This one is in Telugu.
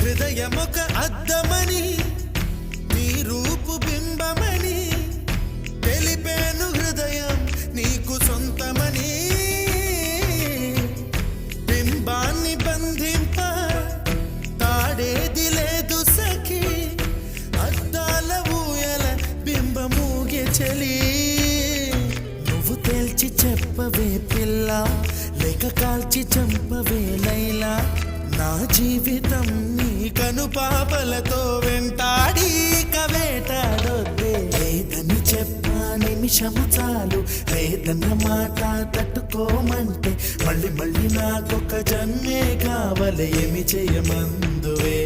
హృదయమొక అద్దమని నీ రూపు బింబమని తెలిపేను హృదయం నీకు సొంతమని బింబాన్ని బంధింప తాడేది లేదు సఖి అద్దాల ఊయల బింబమూగే చలి నువ్వు తేల్చి చెప్పవే పిల్ల లేక కాల్చి చంపవే లైలా నా జీవితం నీ కనుపాపలతో వెంటాడి కవేటాడొద్దే లేదని చెప్పా నిమిషము చాలు లేదన్న మాట తట్టుకోమంటే మళ్ళీ మళ్ళీ నాకొక జన్మే కావాలి ఏమి చేయమందువే